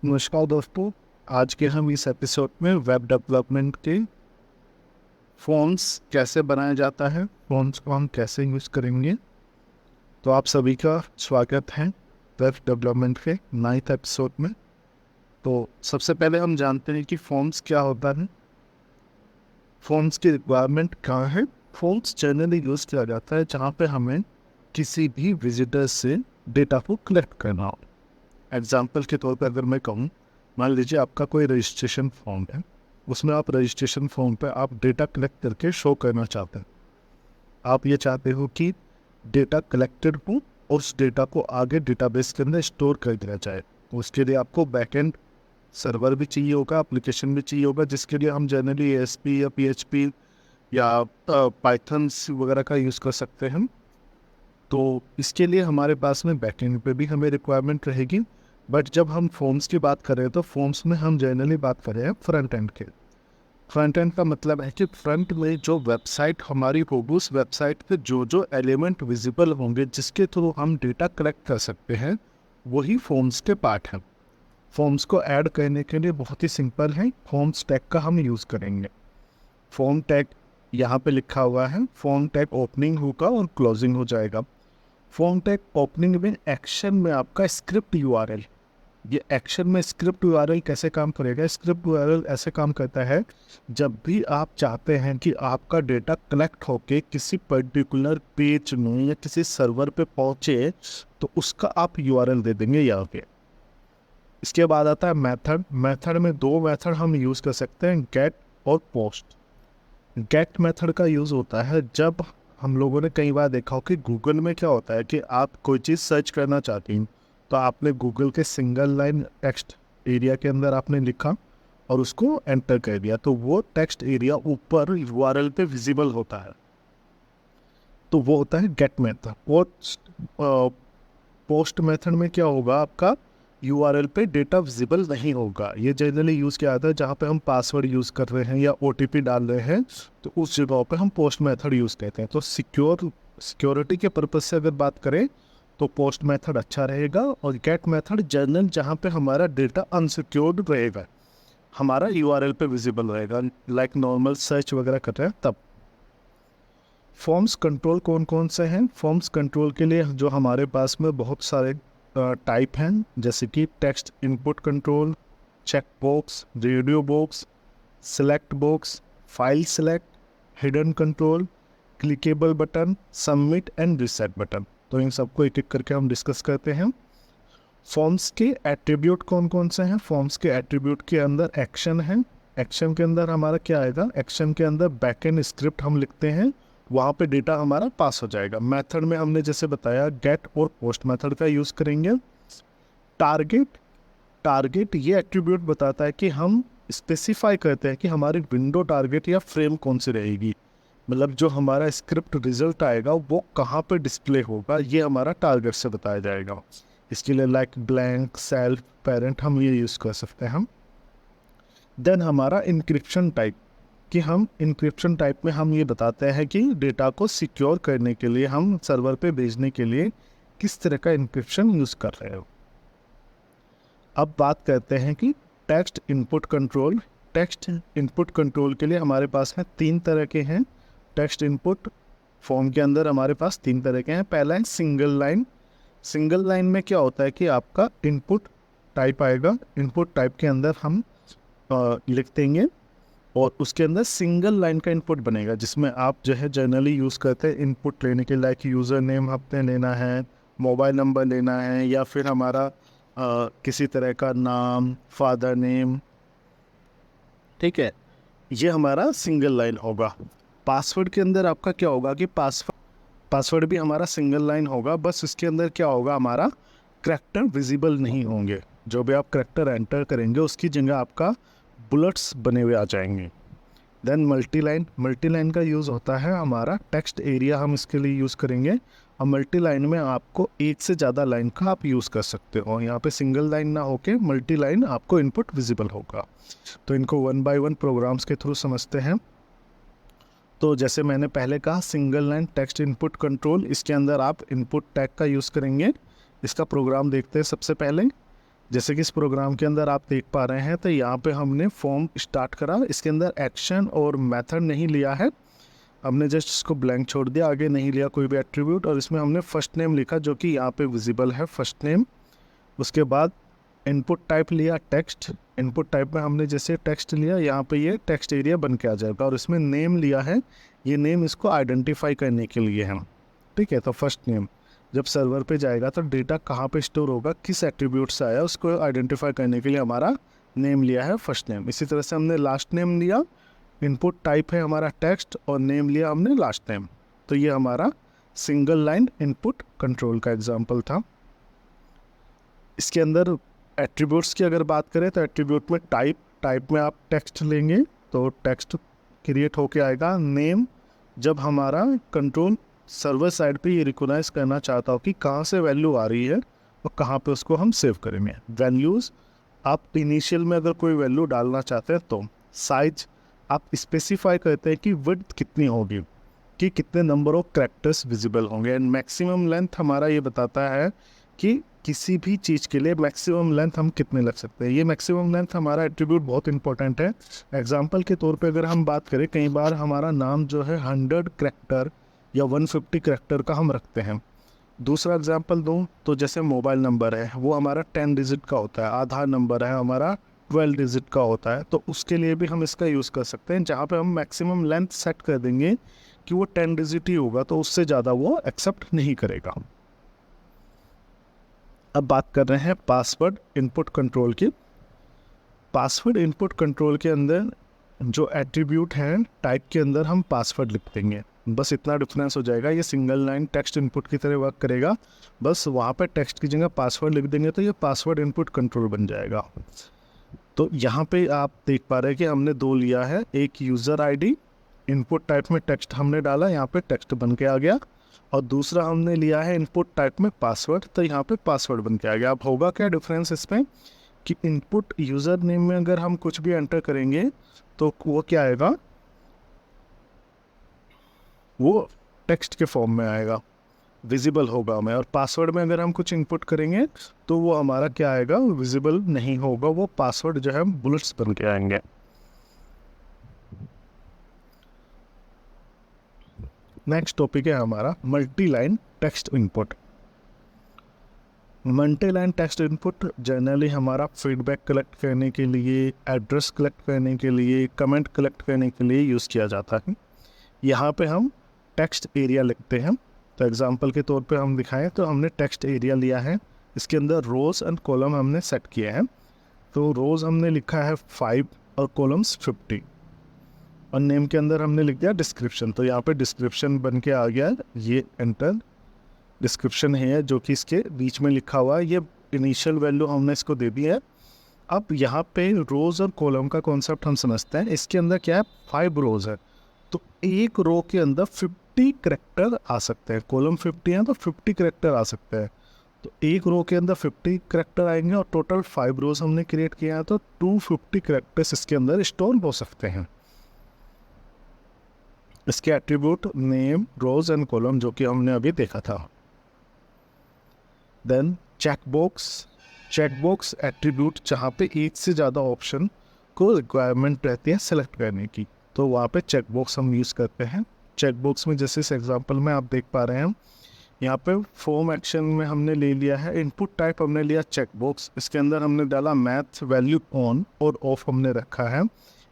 नमस्कार दोस्तों। आज के हम इस एपिसोड में वेब डेवलपमेंट के फॉर्म्स कैसे बनाया जाता है, फॉर्म्स को हम कैसे यूज़ करेंगे। तो आप सभी का स्वागत है वेब डेवलपमेंट के 9th एपिसोड में। तो सबसे पहले हम जानते हैं कि फॉर्म्स क्या होता है, फॉर्म्स की रिक्वायरमेंट कहाँ है। फॉर्म्स जनरली यूज़ किया जाता है जहाँ पे हमें किसी भी विजिटर से डेटा को कलेक्ट करना हो। एग्जाम्पल के तौर पर अगर मैं कहूँ, मान लीजिए आपका कोई रजिस्ट्रेशन फॉर्म है, उसमें आप रजिस्ट्रेशन फॉर्म पे आप डेटा कलेक्ट करके शो करना चाहते हैं। आप ये चाहते हो कि डेटा कलेक्टेड हो और उस डेटा को आगे डेटाबेस के अंदर स्टोर कर दिया जाए। उसके लिए आपको बैकएंड सर्वर भी चाहिए होगा, एप्लीकेशन भी चाहिए होगा, जिसके लिए हम जनरली ASP या PHP या पाइथन वगैरह का यूज़ कर सकते हैं। तो इसके लिए हमारे पास में बैकएंड पे भी हमें रिक्वायरमेंट रहेगी। बट जब हम फॉर्म्स की बात करें तो फॉर्म्स में हम जनरली बात करें फ्रंट एंड के। फ्रंट एंड का मतलब है कि फ्रंट में जो वेबसाइट हमारी होगी, उस वेबसाइट पे जो जो एलिमेंट विजिबल होंगे जिसके थ्रू हम डेटा कलेक्ट कर सकते हैं, वही फॉर्म्स के पार्ट हैं। फॉर्म्स को ऐड करने के लिए बहुत ही सिंपल है, फॉर्म्स टैग का हम यूज़ करेंगे। फॉर्म टैग यहाँ पे लिखा हुआ है, फॉर्म टैग ओपनिंग होगा और क्लोजिंग हो जाएगा। फॉर्म टैग ओपनिंग में एक्शन में आपका स्क्रिप्ट URL, ये एक्शन में स्क्रिप्ट URL कैसे काम करेगा। स्क्रिप्ट URL ऐसे काम करता है, जब भी आप चाहते हैं कि आपका डेटा कलेक्ट होके किसी पर्टिकुलर पेज में या किसी सर्वर पे पहुंचे, तो उसका आप URL दे देंगे यहाँ पे। इसके बाद आता है मेथड। मेथड में दो मेथड हम यूज़ कर सकते हैं, गेट और पोस्ट। गेट मेथड का यूज़ होता है जब हम लोगों ने कई बार देखा हो कि गूगल में क्या होता है कि आप कोई चीज़ सर्च करना चाहती हैं, तो आपने गूगल के सिंगल लाइन टेक्स्ट एरिया के अंदर आपने लिखा और उसको एंटर कर दिया, तो वो टेक्स्ट एरिया ऊपर URL पे विजिबल होता है। तो वो होता है गेट मेथड। पोस्ट मेथड में क्या होगा, आपका URL पे डेटा विजिबल नहीं होगा। ये जनरली यूज़ किया जाता है जहाँ पे हम पासवर्ड यूज़ कर रहे हैं या OTP डाल रहे हैं, तो उस जगह पे हम पोस्ट मेथड यूज़ करते हैं। तो सिक्योरिटी के पर्पज़ से अगर बात करें तो पोस्ट मेथड अच्छा रहेगा, और गेट मेथड जनरल जहाँ पे हमारा डेटा अनसिक्योर्ड रहेगा, हमारा URL पे विजिबल रहेगा, लाइक नॉर्मल सर्च वगैरह कर रहे हैं तब। फॉर्म्स कंट्रोल कौन कौन से हैं। फॉर्म्स कंट्रोल के लिए जो हमारे पास में बहुत सारे टाइप हैं, जैसे कि text input control, check box, radio box, select box, file select, hidden control, clickable button, submit and reset button. तो इन सबको एक एक करके हम डिस्कस करते हैं। फॉर्म्स के एट्रीब्यूट कौन कौन से हैं। फॉर्म्स के एट्रीब्यूट के अंदर एक्शन है। एक्शन के अंदर हमारा क्या आएगा, एक्शन के अंदर बैकएंड स्क्रिप्ट हम लिखते हैं, वहाँ पे डेटा हमारा पास हो जाएगा। मेथड में हमने जैसे बताया गेट और पोस्ट मेथड का यूज़ करेंगे। टारगेट, टारगेट ये एट्रीब्यूट बताता है कि हम स्पेसिफाई करते हैं कि हमारी विंडो टारगेट या फ्रेम कौन सी रहेगी, मतलब जो हमारा स्क्रिप्ट रिजल्ट आएगा वो कहाँ पे डिस्प्ले होगा, ये हमारा टारगेट से बताया जाएगा। इसके लिए लाइक ब्लैंक, सेल्फ, पेरेंट हम ये यूज़ कर सकते हैं हम। देन हमारा इंक्रिप्शन टाइप, कि हम इंक्रिप्शन टाइप में हम ये बताते हैं कि डेटा को सिक्योर करने के लिए हम सर्वर पे भेजने के लिए किस तरह का इंक्रिप्शन यूज़ कर रहे हो। अब बात करते हैं कि text input control. Text input control के लिए हमारे पास में 3 तरह के हैं। टेक्स्ट इनपुट फॉर्म के अंदर हमारे पास 3 तरह के हैं। पहला है सिंगल लाइन। सिंगल लाइन में क्या होता है कि आपका इनपुट टाइप आएगा, इनपुट टाइप के अंदर हम लिख देंगे और उसके अंदर सिंगल लाइन का इनपुट बनेगा, जिसमें आप जो है जनरली यूज़ करते हैं इनपुट लेने के, लाइक यूज़र नेम आपने लेना है, मोबाइल नंबर लेना है, या फिर हमारा किसी तरह का नाम, फादर नेम, ठीक है, ये हमारा सिंगल लाइन होगा। पासवर्ड के अंदर आपका क्या होगा कि पासवर्ड भी हमारा सिंगल लाइन होगा, बस इसके अंदर क्या होगा, हमारा करैक्टर विजिबल नहीं होंगे। जो भी आप करैक्टर एंटर करेंगे उसकी जगह आपका बुलेट्स बने हुए आ जाएंगे। Then multi line, multi line का यूज़ होता है हमारा टेक्स्ट एरिया, हम इसके लिए यूज़ करेंगे। और मल्टी लाइन में आपको एक से ज़्यादा लाइन का आप यूज़ कर सकते हो, यहाँ पे सिंगल लाइन ना होके मल्टी लाइन आपको इनपुट विजिबल होगा। तो इनको 1 बाय 1 प्रोग्राम्स के थ्रू समझते हैं। तो जैसे मैंने पहले कहा, single line text input control, इसके अंदर आप इनपुट टैग का यूज़ करेंगे। इसका प्रोग्राम देखते हैं सबसे पहले। जैसे कि इस प्रोग्राम के अंदर आप देख पा रहे हैं, तो यहाँ पे हमने फॉर्म स्टार्ट करा, इसके अंदर एक्शन और मेथड नहीं लिया है, हमने जस्ट इसको ब्लैंक छोड़ दिया, आगे नहीं लिया कोई भी एट्रीब्यूट, और इसमें हमने फर्स्ट नेम लिखा जो कि यहाँ पे विजिबल है फर्स्ट नेम। उसके बाद इनपुट टाइप लिया टेक्स्ट, इनपुट टाइप में हमने जैसे टेक्स्ट लिया, यहाँ पे ये टेक्स्ट एरिया बन के आ जाएगा, और इसमें नेम लिया है, ये नेम इसको आइडेंटिफाई करने के लिए है। ठीक है, तो फर्स्ट नेम जब सर्वर पे जाएगा तो डेटा कहाँ पे स्टोर होगा, किस एट्रीब्यूट से आया, उसको आइडेंटिफाई करने के लिए हमारा नेम लिया है फर्स्ट नेम। इसी तरह से हमने लास्ट नेम लिया, इनपुट टाइप है हमारा टेक्स्ट, और नेम लिया हमने लास्ट नेम। तो ये हमारा सिंगल लाइन इनपुट कंट्रोल का एग्जांपल था। इसके अंदर एट्रीब्यूट्स की अगर बात करें तो एट्रीब्यूट में टाइप में आप टेक्स्ट लेंगे तो टेक्स्ट क्रिएट होके आएगा। नेम जब हमारा कंट्रोल सर्वर साइड पे ये रिकॉग्नाइज करना चाहता हो कि कहाँ से वैल्यू आ रही है और कहाँ पे उसको हम सेव करेंगे। वैल्यूज़ आप इनिशियल में अगर कोई वैल्यू डालना चाहते हैं तो साइज आप स्पेसिफाई करते हैं कि विड्थ कितनी होगी, कि कितने नंबर ऑफ कैरेक्टर्स विजिबल होंगे, एंड मैक्सिमम लेंथ हमारा ये बताता है कि किसी भी चीज़ के लिए मैक्सिमम लेंथ हम कितने लग सकते हैं। ये मैक्सिमम लेंथ हमारा एट्रीब्यूट बहुत इंपॉर्टेंट है। एग्जांपल के तौर पे अगर हम बात करें, कई बार हमारा नाम जो है 100 कैरेक्टर या 150 कैरेक्टर का हम रखते हैं। दूसरा एग्जांपल दूं तो जैसे मोबाइल नंबर है वो हमारा 10 डिजिट का होता है, आधार नंबर है हमारा 12 डिजिट का होता है, तो उसके लिए भी हम इसका यूज़ कर सकते हैं, जहाँ पे हम मैक्सिमम लेंथ सेट कर देंगे कि वो 10 डिजिट ही होगा, तो उससे ज़्यादा वो एक्सेप्ट नहीं करेगा। अब बात कर रहे हैं पासवर्ड इनपुट कंट्रोल की। पासवर्ड इनपुट कंट्रोल के अंदर जो एट्रीब्यूट है टाइप के अंदर हम पासवर्ड लिख देंगे, बस इतना डिफरेंस हो जाएगा। ये सिंगल लाइन टेक्स्ट इनपुट की तरह वर्क करेगा, बस वहाँ पे टेक्स्ट की जगह पासवर्ड लिख देंगे तो ये पासवर्ड इनपुट कंट्रोल बन जाएगा। तो यहाँ पे आप देख पा रहे हैं कि हमने दो लिया है, एक यूज़र आईडी, इनपुट टाइप में टेक्स्ट हमने डाला, यहाँ पे टेक्स्ट बन के आ गया, और दूसरा हमने लिया है इनपुट टाइप में पासवर्ड, तो यहाँ पे पासवर्ड बन के आ गया। अब होगा क्या डिफरेंस इसमें कि इनपुट यूज़र नेम में अगर हम कुछ भी एंटर करेंगे तो वो क्या आएगा, वो टेक्स्ट के फॉर्म में आएगा, विजिबल होगा हमें, और पासवर्ड में अगर हम कुछ इनपुट करेंगे तो वो हमारा क्या आएगा, विजिबल नहीं होगा, वो पासवर्ड जो है बुलेट्स बन के आएंगे। नेक्स्ट टॉपिक है हमारा multi line text input. Multi line text input generally हमारा फीडबैक कलेक्ट करने के लिए, एड्रेस कलेक्ट करने के लिए, कमेंट कलेक्ट करने के लिए यूज़ किया जाता है। यहाँ पे हम टेक्स्ट एरिया लिखते हैं, तो एग्जांपल के तौर पे हम दिखाएं तो हमने टेक्स्ट एरिया लिया है, इसके अंदर रोज़ एंड कॉलम हमने सेट किए हैं। तो रोज़ हमने लिखा है 5 और कॉलम्स 50, और नेम के अंदर हमने लिख दिया डिस्क्रिप्शन, तो यहाँ पे डिस्क्रिप्शन बन के आ गया, ये एंटर डिस्क्रिप्शन है जो कि इसके बीच में लिखा हुआ है, ये इनिशियल वैल्यू हमने इसको दे दी है। अब यहाँ पे रोज़ और कॉलम का कॉन्सेप्ट हम समझते हैं। इसके अंदर क्या है, 5 रोज़ है, तो एक रो के अंदर 50 करेक्टर आ सकते हैं, कॉलम 50 है तो 50 करेक्टर आ सकते हैं, तो एक रो के अंदर 50 करेक्टर आएंगे, और टोटल 5 रोज़ हमने क्रिएट किया है, तो 250 करेक्टर्स इसके अंदर स्टोर हो सकते हैं। इसके attribute name, rows and column जो कि हमने अभी देखा था। देन चेकबॉक्स एट्रीब्यूट जहाँ पे एक से ज़्यादा ऑप्शन को रिक्वायरमेंट रहती है सेलेक्ट करने की, तो वहाँ पे चेकबॉक्स हम यूज़ करते हैं। चेकबॉक्स में जैसे इस एग्जांपल में आप देख पा रहे हैं, यहाँ पे फॉर्म एक्शन में हमने ले लिया है, इनपुट टाइप हमने लिया चेकबॉक्स, इसके अंदर हमने डाला मैथ वैल्यू ऑन और ऑफ हमने रखा है,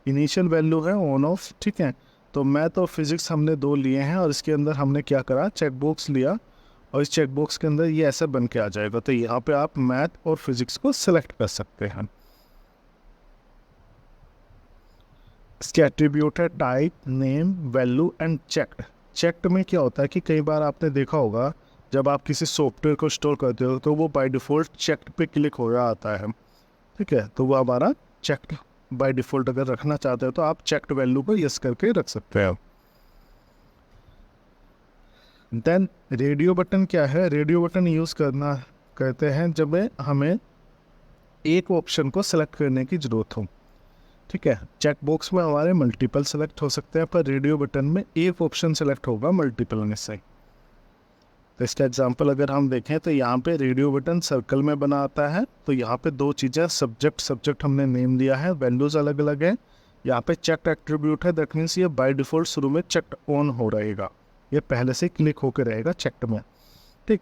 इनिशियल वैल्यू है ऑन ऑफ, ठीक है। तो मैथ और फिजिक्स हमने दो लिए हैं, और इसके अंदर हमने क्या करा, चेकबॉक्स लिया, और इस चेकबॉक्स के अंदर ये ऐसे बन के आ जाएगा, तो यहाँ पे आप मैथ और फिजिक्स को सिलेक्ट कर सकते हैं। इसके एट्रीब्यूट है type, name, value and checked. Checked में क्या होता है कि कई बार आपने देखा होगा जब आप किसी सॉफ्टवेयर को इंस्टॉल करते हो तो वो बाय डिफ़ॉल्ट चेक्ड पे क्लिक हो रहा आता है, ठीक है, तो वो हमारा चेक्ड बाय डिफ़ॉल्ट अगर रखना चाहते हो तो आप चेक्ड वैल्यू को यस करके रख सकते हो। देन रेडियो बटन क्या है, रेडियो बटन यूज़ करते हैं जब हमें एक ऑप्शन को सेलेक्ट करने की ज़रूरत हो, ठीक है। चेक बॉक्स में हमारे मल्टीपल सेलेक्ट हो सकते हैं, पर रेडियो बटन में एक ऑप्शन सेलेक्ट होगा मल्टीपल में से। तो इसका एग्जांपल अगर हम देखें तो यहाँ पे रेडियो बटन सर्कल में बना आता है। तो यहाँ पे दो चीज़ें, सब्जेक्ट हमने नेम दिया है, वैल्यूज़ अलग अलग है। यहाँ पे चेक्ड एट्रीब्यूट है, दैट मीन्स ये बाय डिफ़ॉल्ट शुरू में चेक्ड ऑन हो रहेगा, ये पहले से क्लिक होकर रहेगा चेक्ड में, ठीक।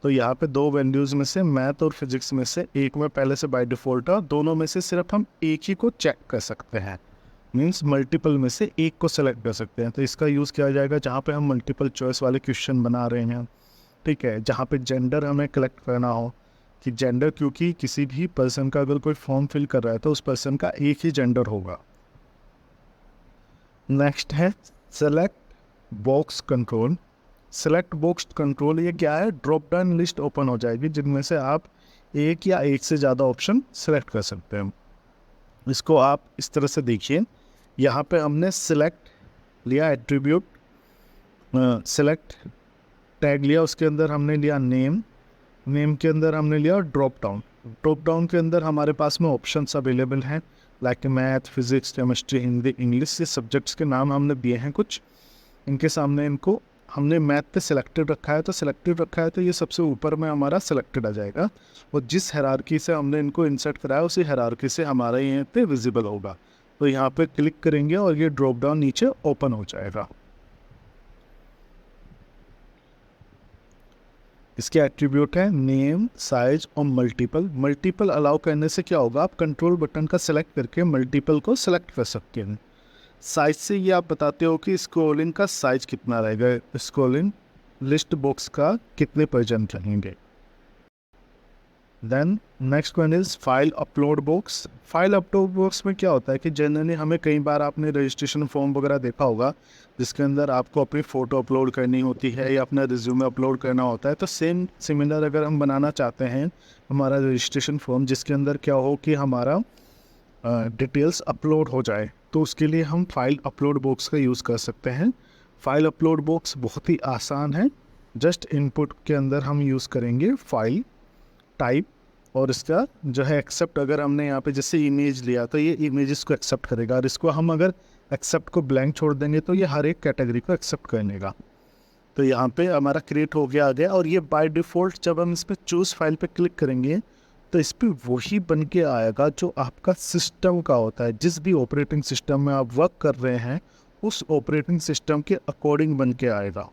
तो यहाँ पे दो वैल्यूज़ में से मैथ और फिजिक्स में से एक में पहले से बाय डिफ़ॉल्ट है, दोनों में से सिर्फ हम एक ही को चेक कर सकते हैं, मीन्स मल्टीपल में से एक को सेलेक्ट कर सकते हैं। तो इसका यूज़ किया जाएगा जहाँ पे हम मल्टीपल चॉइस वाले क्वेश्चन बना रहे हैं, ठीक है, जहाँ पे जेंडर हमें कलेक्ट करना हो कि जेंडर, क्योंकि किसी भी पर्सन का अगर कोई फॉर्म फिल कर रहा है तो उस पर्सन का एक ही जेंडर होगा। नेक्स्ट है select box control. Select box control ये क्या है, ड्रॉप डाउन लिस्ट ओपन हो जाएगी जिनमें से आप एक या एक से ज़्यादा ऑप्शन सेलेक्ट कर सकते हैं। इसको आप इस तरह से देखिए, यहाँ पे हमने सेलेक्ट लिया एट्रीब्यूट, सेलेक्ट टैग लिया, उसके अंदर हमने लिया नेम, नेम के अंदर हमने लिया ड्रॉप डाउन के अंदर हमारे पास में ऑप्शंस अवेलेबल हैं, like math, physics, chemistry, Hindi, English, ये सब्जेक्ट्स के नाम हमने दिए हैं कुछ। इनके सामने इनको हमने मैथ पे सिलेक्टेड रखा है, तो ये सबसे ऊपर में हमारा सिलेक्टेड आ जाएगा, और जिस हायरार्की से हमने इनको इंसर्ट कराया उसी हायरार्की से हमारा यहाँ पे विजिबल होगा। तो यहाँ पे क्लिक करेंगे और ये ड्रॉप डाउन नीचे ओपन हो जाएगा। इसके एट्रीब्यूट है नेम, साइज और मल्टीपल अलाउ करने से क्या होगा, आप कंट्रोल बटन का सेलेक्ट करके मल्टीपल को सेलेक्ट कर सकते हैं। साइज से ये आप बताते हो कि स्क्रॉलिंग का साइज कितना रहेगा, स्क्रॉलिंग लिस्ट बॉक्स का कितने % रहेंगे। Then next one is file upload box. File upload box में क्या होता है कि जनरली हमें कई बार आपने रजिस्ट्रेशन फॉर्म वगैरह देखा होगा जिसके अंदर आपको अपनी फ़ोटो अपलोड करनी होती है या अपना रिज्यूमे अपलोड करना होता है। तो सेम सिमिलर अगर हम बनाना चाहते हैं हमारा रजिस्ट्रेशन फॉर्म जिसके अंदर क्या हो कि हमारा डिटेल्स अपलोड हो जाए, तो उसके लिए हम फाइल अपलोड बॉक्स का यूज़ कर सकते हैं। फाइल अपलोड बॉक्स बहुत ही आसान है, जस्ट इनपुट के अंदर हम यूज़ करेंगे फाइल टाइप, और इसका जो है एक्सेप्ट, अगर हमने यहाँ पे जैसे इमेज लिया तो ये इमेजेस को एक्सेप्ट करेगा, और इसको हम अगर एक्सेप्ट को ब्लैंक छोड़ देंगे तो ये हर एक कैटेगरी को एक्सेप्ट कर लेगा। तो यहाँ पे हमारा क्रिएट हो गया आ गया, और ये बाय डिफ़ॉल्ट जब हम इस पर चूज़ फाइल पे क्लिक करेंगे तो इस पर वही बन के आएगा जो आपका सिस्टम का होता है। जिस भी ऑपरेटिंग सिस्टम में आप वर्क कर रहे हैं उस ऑपरेटिंग सिस्टम के अकॉर्डिंग बन के आएगा।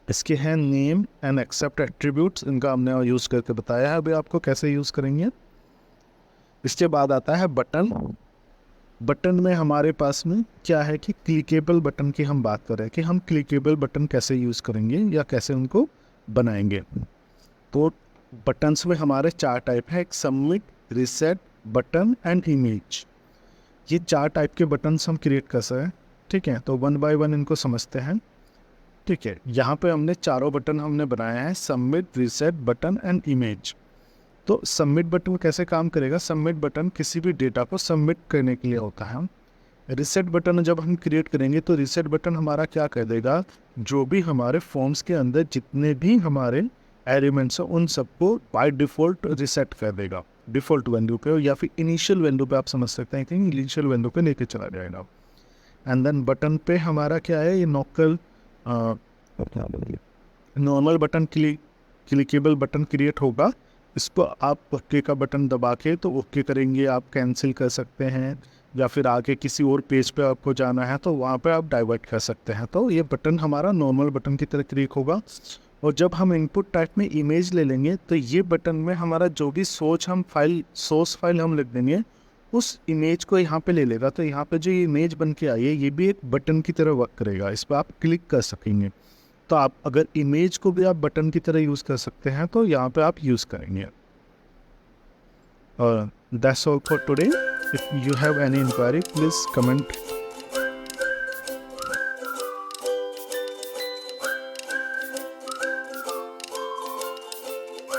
इसके हैं नेम एंड एक्सेप्ट एट्रीब्यूट्स, इनका हमने यूज़ करके बताया है अभी आपको कैसे यूज़ करेंगे। इसके बाद आता है बटन। बटन में हमारे पास में क्या है कि क्लिकेबल बटन की हम बात कर रहे हैं कि हम क्लिकेबल बटन कैसे यूज़ करेंगे या कैसे उनको बनाएंगे। तो बटन्स में हमारे 4 टाइप है, एक submit, reset, button and image. ये 4 टाइप के बटन्स हम क्रिएट कर सकते हैं, ठीक है। तो 1 बाय 1 इनको समझते हैं, ठीक है। यहाँ पे हमने चारों बटन हमने बनाए हैं, submit, reset, button and image. तो सबमिट बटन कैसे काम करेगा, सबमिट बटन किसी भी डेटा को सबमिट करने के लिए होता है। रीसेट बटन जब हम क्रिएट करेंगे तो रीसेट बटन हमारा क्या कर देगा, जो भी हमारे फॉर्म्स के अंदर जितने भी हमारे एलिमेंट्स हैं उन सबको बाय डिफ़ॉल्ट रीसेट कर देगा, डिफ़ॉल्ट वैल्यू पे या फिर इनिशियल वैल्यू पे, आप समझ सकते हैं कि इनिशियल वैल्यू पे लेके चला जाएगा। एंड देन बटन पे हमारा क्या है, ये normal button clickable button create होगा। इसको आप ओके का बटन दबा के तो ओके करेंगे, आप कैंसिल कर सकते हैं, या फिर आगे किसी और पेज पे आपको जाना है तो वहाँ पे आप डाइवर्ट कर सकते हैं। तो ये बटन हमारा नॉर्मल बटन की तरह क्रिएट होगा। और जब हम इनपुट टाइप में इमेज ले लेंगे तो ये बटन में हमारा जो भी सोर्स फाइल हम लिख देंगे उस इमेज को यहाँ पे ले लेगा। तो यहाँ पे जो ये इमेज बन के आई है ये भी एक बटन की तरह वर्क करेगा, इस पर आप क्लिक कर सकेंगे। तो आप अगर इमेज को भी आप बटन की तरह यूज़ कर सकते हैं तो यहाँ पे आप यूज़ करेंगे। और that's all for today. If you have any inquiry please comment